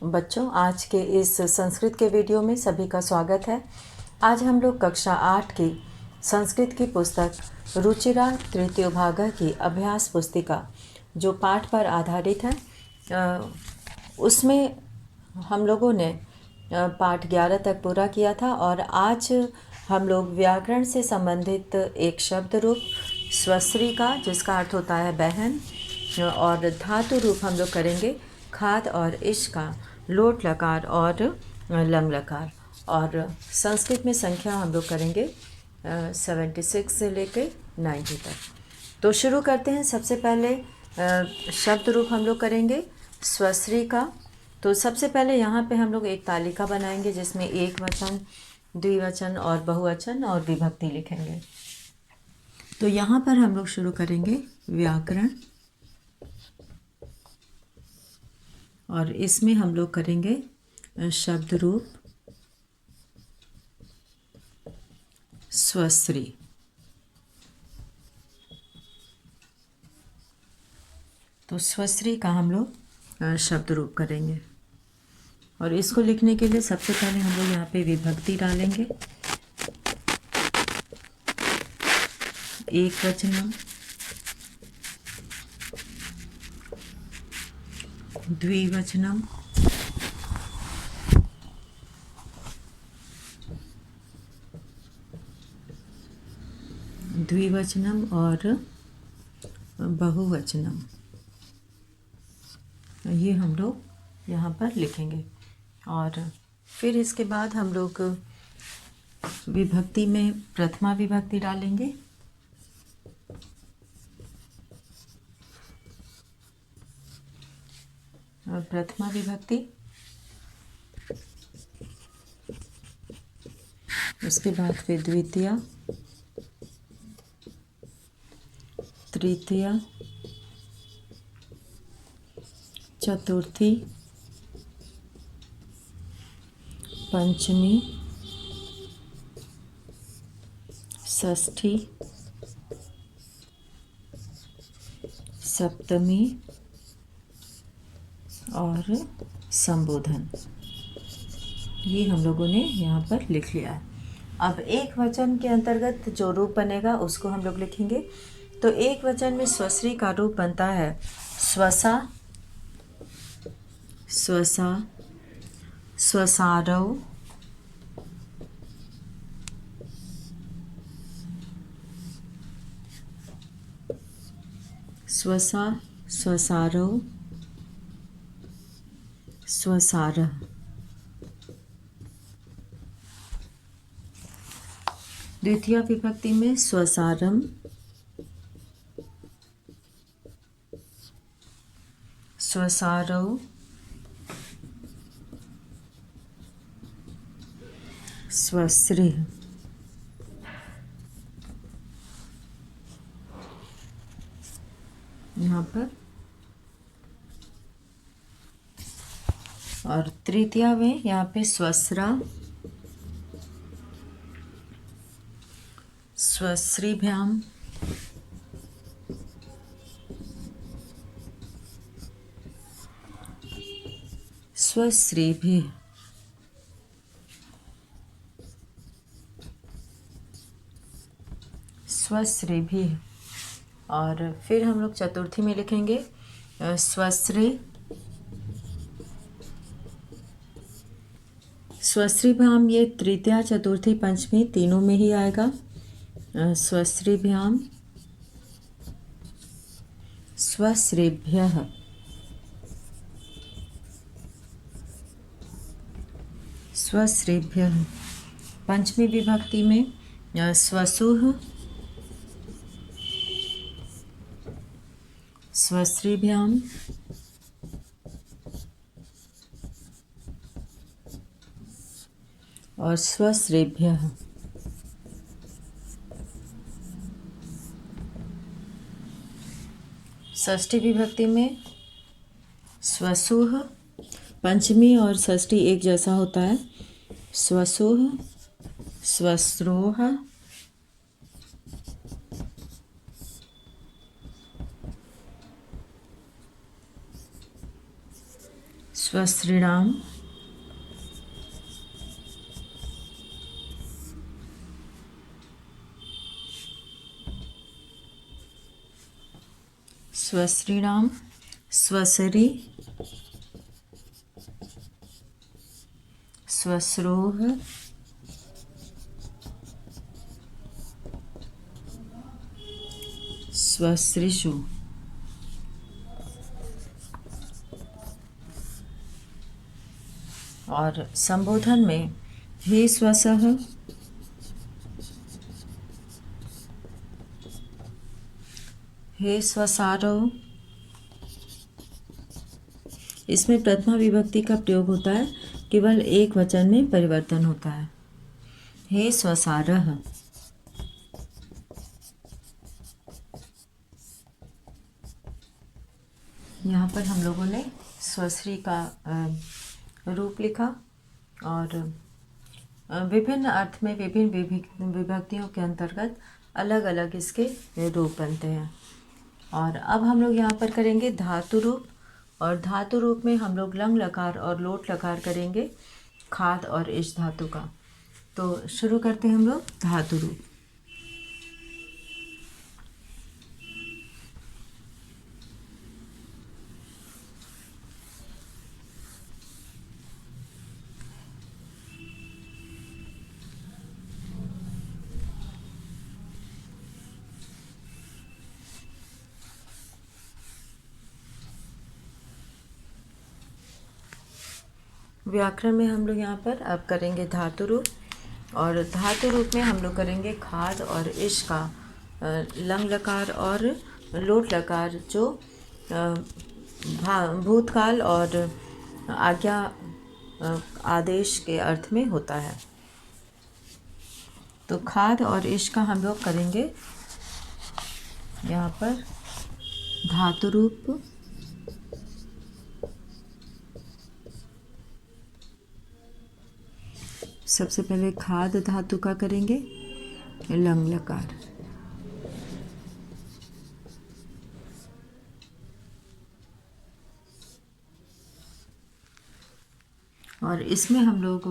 बच्चों, आज के इस संस्कृत के वीडियो में सभी का स्वागत है। आज हम लोग कक्षा 8 की संस्कृत की पुस्तक रुचिरा तृतीय भाग की अभ्यास पुस्तिका जो पाठ पर आधारित है, उसमें हम लोगों ने पाठ 11 तक पूरा किया था और आज हम लोग व्याकरण से संबंधित एक शब्द रूप स्वश्री का, जिसका अर्थ होता है बहन, और धातु रूप हम लोग करेंगे खाद और इश का, लोट लकार और लंग लकार, और संस्कृत में संख्या हम लोग करेंगे 76 से लेके 90 तक। तो शुरू करते हैं। सबसे पहले शब्द रूप हम लोग करेंगे स्वश्री का। तो सबसे पहले यहाँ पे हम लोग एक तालिका बनाएंगे जिसमें एक वचन, द्विवचन और बहुवचन और विभक्ति लिखेंगे। तो यहाँ पर हम लोग शुरू करेंगे व्याकरण, और इसमें हम लोग करेंगे शब्द रूप स्वश्री। तो स्वश्री का हम लोग शब्द रूप करेंगे, और इसको लिखने के लिए सबसे पहले हम लोग यहाँ पे विभक्ति डालेंगे। एक वचनम, द्विवचनम, द्विवचनम और बहुवचनम, ये हम लोग यहाँ पर लिखेंगे। और फिर इसके बाद हम लोग विभक्ति में प्रथमा विभक्ति डालेंगे। और प्रथमा विभक्ति, उसके बाद फिर द्वितीय, तृतीय, चतुर्थी, पंचमी, षष्ठी, सप्तमी और संबोधन, ये हम लोगों ने यहाँ पर लिख लिया है। अब एक वचन के अंतर्गत जो रूप बनेगा उसको हम लोग लिखेंगे। तो एक वचन में स्वश्री का रूप बनता है स्वसा, स्वसा, स्वसारौ, स्वसा, स्वसारौ, स्वसारः। द्वितीय विभक्ति में स्वसारम, स्वसारौ, स्वश्रीः। यहाँ पर, और तृतीय में यहाँ पे स्वस्रा, स्वश्रीभ्याम, स्वश्रीभिः। स्वश्रीभिः। और फिर हम लोग चतुर्थी में लिखेंगे स्वश्री, स्वश्रीभ्याम, ये तृतीया, चतुर्थी, पंचमी तीनों में ही आएगा। स्वश्रीभ्याम, स्वश्रीभ्यः। स्वश्रीभ्यः। पंचमी विभक्ति में स्वसुः, स्वश्रीभ्याम, और स्वश्रीभ्यः। षष्ठी विभक्ति में स्वसुः, पंचमी और षष्ठी एक जैसा होता है। स्वसुः, स्वश्रोः, स्वस्त्रीणाम स्वस्त्रीणाम स्वसरी स्वस्रोह स्वसृषु। और संबोधन में हे स्वसः, हे स्वसारो। इसमें प्रथमा विभक्ति का प्रयोग होता है, केवल एक वचन में परिवर्तन होता है। हे स्वसारः। यहाँ पर हम लोगों ने स्वश्री का रूप लिखा और विभिन्न अर्थ में विभिन्न विभक्तियों के अंतर्गत अलग अलग इसके रूप बनते हैं। और अब हम लोग यहाँ पर करेंगे धातु रूप, और धातु रूप में हम लोग लंग लकार और लोट लकार करेंगे खाद और इश धातु का। तो शुरू करते हैं हम लोग धातु रूप। व्याकरण में हम लोग यहाँ पर अब करेंगे धातु रूप, और धातु रूप में हम लोग करेंगे खाद और इश का लंग लकार और लोट लकार, जो भूतकाल और आज्ञा आदेश के अर्थ में होता है। तो खाद और इश का हम लोग करेंगे यहाँ पर धातु रूप। सबसे पहले खाद धातु का करेंगे लंग लकार। और इसमें हम लोग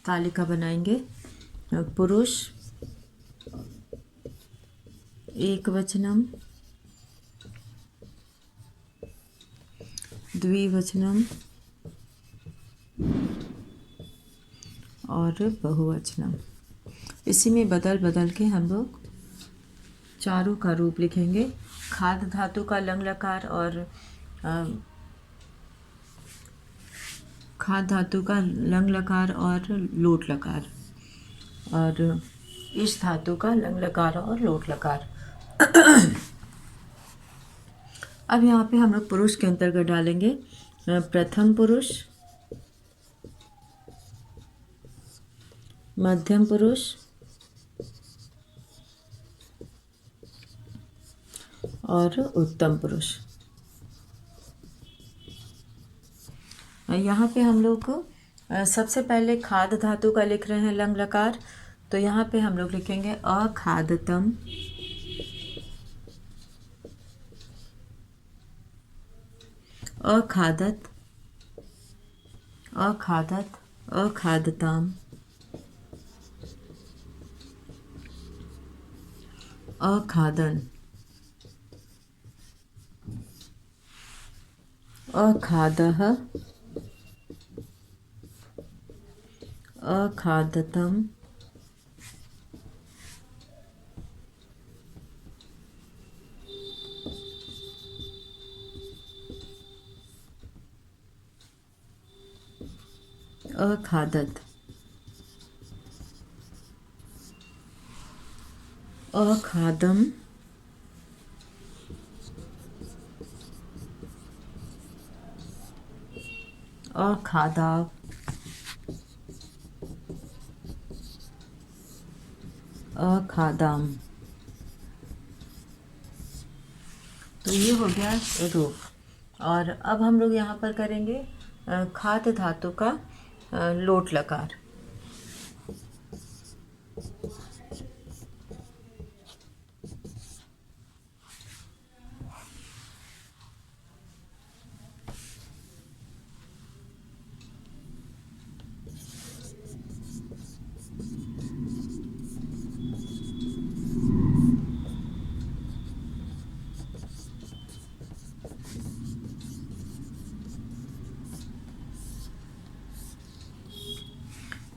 तालिका बनाएंगे पुरुष एकवचनम, द्विवचनम और बहुवचनम। इसी में बदल बदल के हम लोग चारों का रूप लिखेंगे। खाद धातु का लंग लकार और खाद धातु का लंग लकार और लोट लकार, और इश धातु का लंग लकार और लोट लकार। अब यहाँ पे हम लोग पुरुष के अंतर्गत डालेंगे प्रथम पुरुष, मध्यम पुरुष और उत्तम पुरुष। यहाँ पे हम लोग सबसे पहले खाद धातु का लिख रहे हैं लंग लकार, तो यहाँ पे हम लोग लिखेंगे अखादतम, अखादत, अखादत, अखादताम, अखादन, अखादः, अखादतम, अखादत, अखादम, अखादाव, अखादाम। तो ये हो गया रूप। और अब हम लोग यहाँ पर करेंगे खाद धातु का लोट लकार।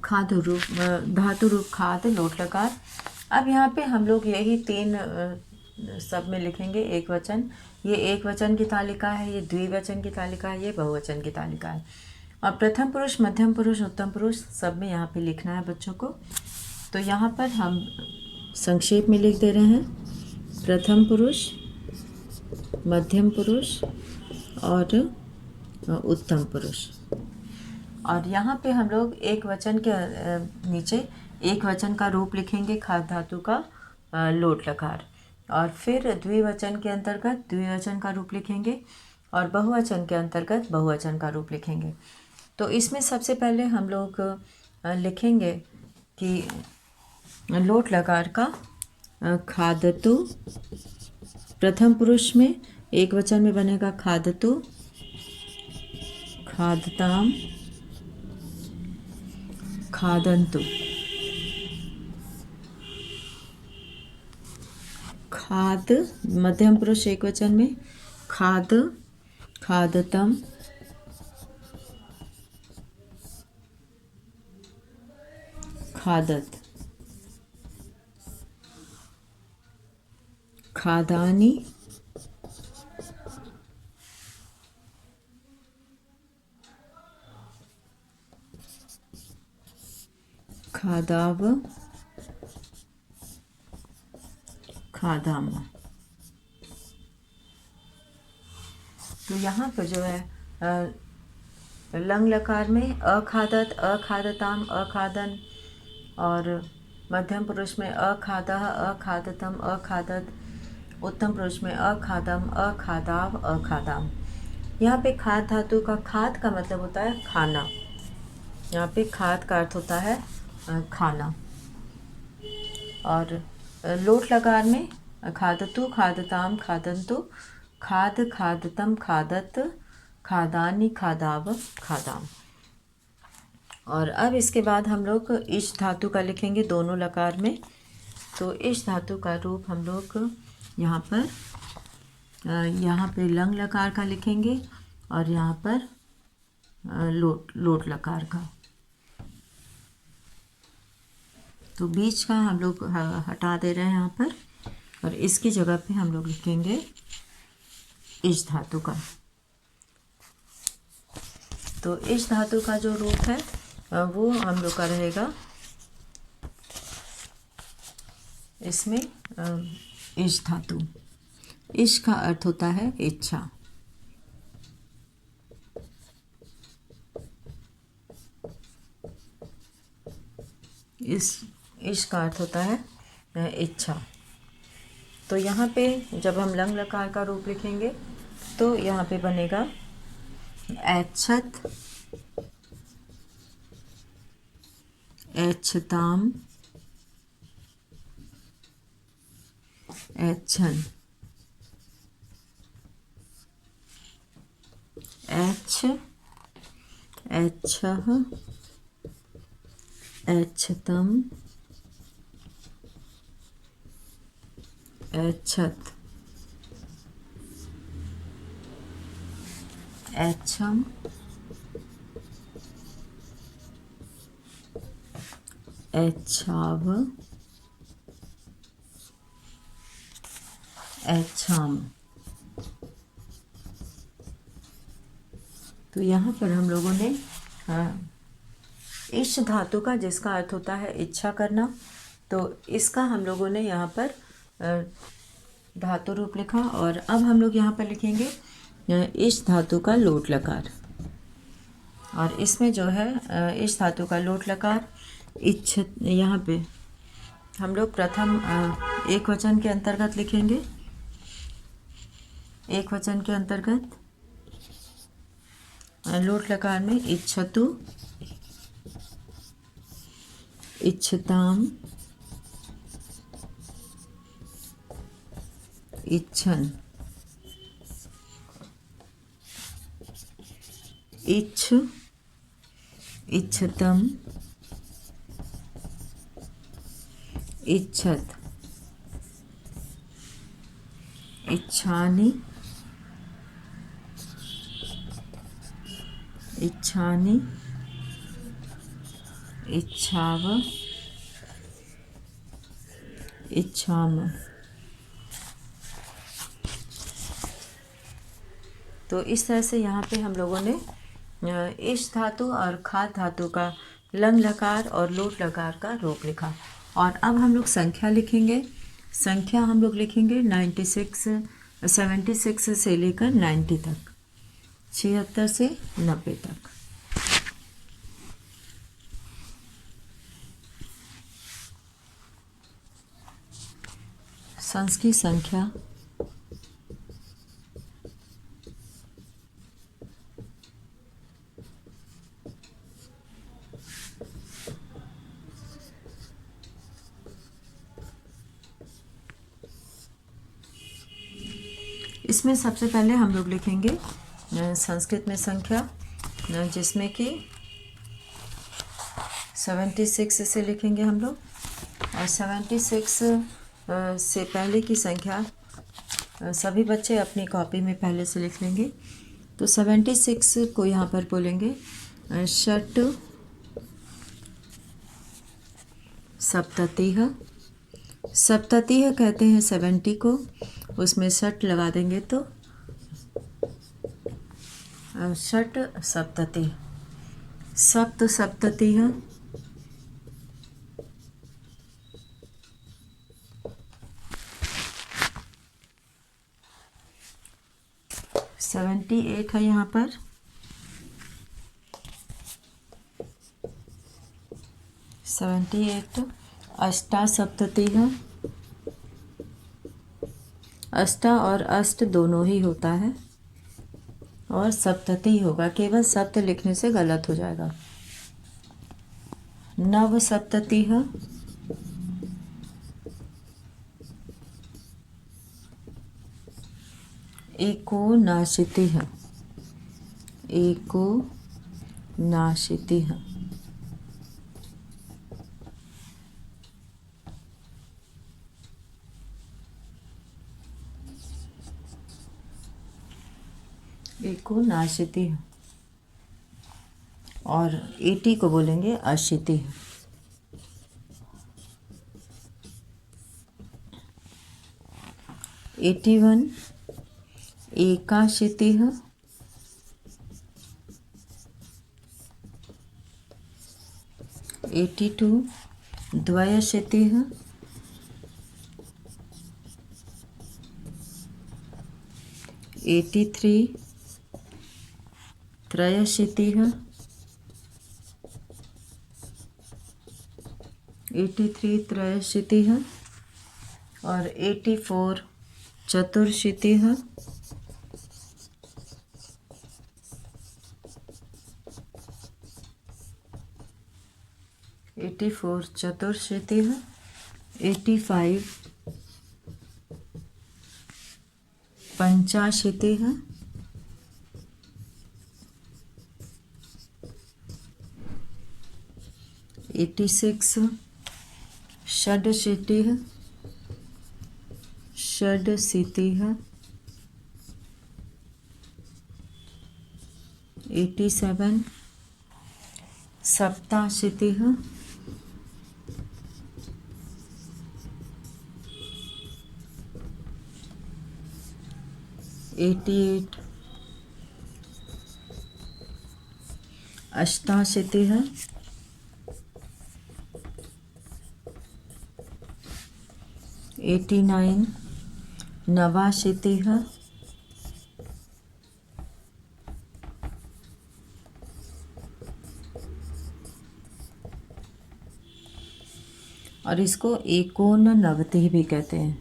खादु रूप धातु रूप खाद लोट लकार। अब यहाँ पे हम लोग यही 3 सब में लिखेंगे एक वचन। ये एक वचन की तालिका है, ये द्विवचन की तालिका है, ये बहुवचन की तालिका है। और प्रथम पुरुष, मध्यम पुरुष, उत्तम पुरुष सब में यहाँ पे लिखना है बच्चों को। तो यहाँ पर हम संक्षेप में लिख दे रहे हैं प्रथम पुरुष, मध्यम पुरुष और उत्तम पुरुष। और यहाँ पे हम लोग एक वचन के नीचे एक वचन का रूप लिखेंगे खाद धातु का लोट लकार। और फिर द्विवचन के अंतर्गत द्विवचन का रूप लिखेंगे और बहुवचन के अंतर्गत बहुवचन का रूप लिखेंगे। तो इसमें सबसे पहले हम लोग लिखेंगे कि लोट लकार का खादतु। प्रथम पुरुष में एक वचन में बनेगा खादतु, खादताम, खादंतु। खाद मध्यम पुरुष एक वचन में खाद, खादतम, खादत, खादानी, खादाव, खादाम। तो यहाँ पर जो है लंग लकार में अखादत, अखादताम, अखादन। और मध्यम पुरुष में अखादह, अखादतम, अखादत। उत्तम पुरुष में अखादम, अखादाव, अखादाम। यहाँ पे खाद धातु का खाद का मतलब होता है खाना। यहाँ पे खाद का अर्थ होता है खाना। और लोट लकार में खादतु, खादताम, खादंतु, खाद, खादतम, खादत, खादानी, खादाव, खादाम। और अब इसके बाद हम लोग इश धातु का लिखेंगे दोनों लकार में। तो इश धातु का रूप हम लोग यहाँ पे लंग लकार का लिखेंगे और यहाँ पर लोट लकार का। तो बीच का हम लोग हटा दे रहे हैं यहाँ पर और इसकी जगह पे हम लोग लिखेंगे इश धातु का। तो इश धातु का जो रूप है वो हम लोग का रहेगा इसमें इश धातु। इश का अर्थ होता है इच्छा। इश का अर्थ होता है इच्छा। तो यहाँ पे जब हम लंग लकार का रूप लिखेंगे तो यहाँ पे बनेगा ऐच्छत, ऐच्छताम, ऐच्छन, ऐच्छ, ऐच्छः, ऐच्छतम, ऐच्छत, ऐच्छम, ऐच्छाव, ऐच्छाम। तो यहाँ पर हम लोगों ने इश धातु का, जिसका अर्थ होता है इच्छा करना, तो इसका हम लोगों ने यहाँ पर धातु रूप लिखा। और अब हम लोग यहाँ पर लिखेंगे इश धातु का लोट लकार। और इसमें जो है इश धातु का लोट लकार इच्छ, यहाँ पे हम लोग प्रथम एक वचन के अंतर्गत लिखेंगे। एक वचन के अंतर्गत लोट लकार में इच्छतु, इच्छताम, इच्छन, इच्छ, इच्छतम, इच्छत, इच्छानि, इच्छानि, इच्छाव, इच्छाम। तो इस तरह से यहाँ पे हम लोगों ने इश धातु और खाद धातु का लंग लकार और लोट लकार का रूप लिखा। और अब हम लोग संख्या लिखेंगे। संख्या हम लोग लिखेंगे 76 से लेकर 90 तक, 76 से 90 तक। संस की संख्या इसमें सबसे पहले हम लोग लिखेंगे संस्कृत में संख्या, जिसमें कि 76 से लिखेंगे हम लोग। और 76 से पहले की संख्या सभी बच्चे अपनी कॉपी में पहले से लिख लेंगे। तो 76 को यहाँ पर बोलेंगे षट् सप्ततिः। सप्ततिः कहते हैं 70 को, उसमें षट लगा देंगे तो षट् सप्ततिः। सप्त सप्ततिः, 78 है यहाँ पर। अष्टा सप्ततिः। अष्टा और अष्ट दोनों ही होता है और सप्तति होगा, केवल सप्त लिखने से गलत हो जाएगा। नव सप्ततिः। एकोनाशीतिः। एकोनाशीतिः। एकोनाशीतिः। और 80 को बोलेंगे अशीतिः। 81 एकाशीतिः। 82 द्वयाशीतिः। 83 त्रयाशीतिः। 83 त्रयाशीतिः। और 84 चतुर्शीतिः। 84 चतुर्शीतिः। 85 पंचाशीतिः। 86 षडशीतिः। षडशीतिः। 87 सप्ताशीतिः। 88 अष्टाशीतिः। 89 नवाशीतिः। और इसको एकोननवतिः भी कहते हैं।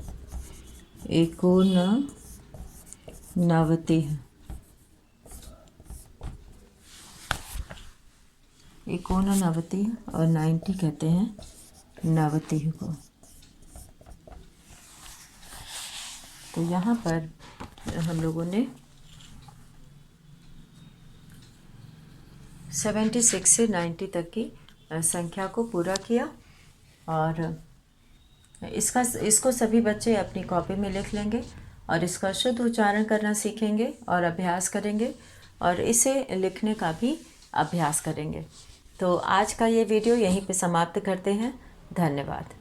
एकोननवतिः। एकोननवतिः और 90 कहते हैं नवतिः को। तो यहाँ पर हम लोगों ने 76 से 90 तक की संख्या को पूरा किया। और इसको सभी बच्चे अपनी कॉपी में लिख लेंगे और इसका शुद्ध उच्चारण करना सीखेंगे और अभ्यास करेंगे और इसे लिखने का भी अभ्यास करेंगे। तो आज का ये वीडियो यहीं पे समाप्त करते हैं। धन्यवाद।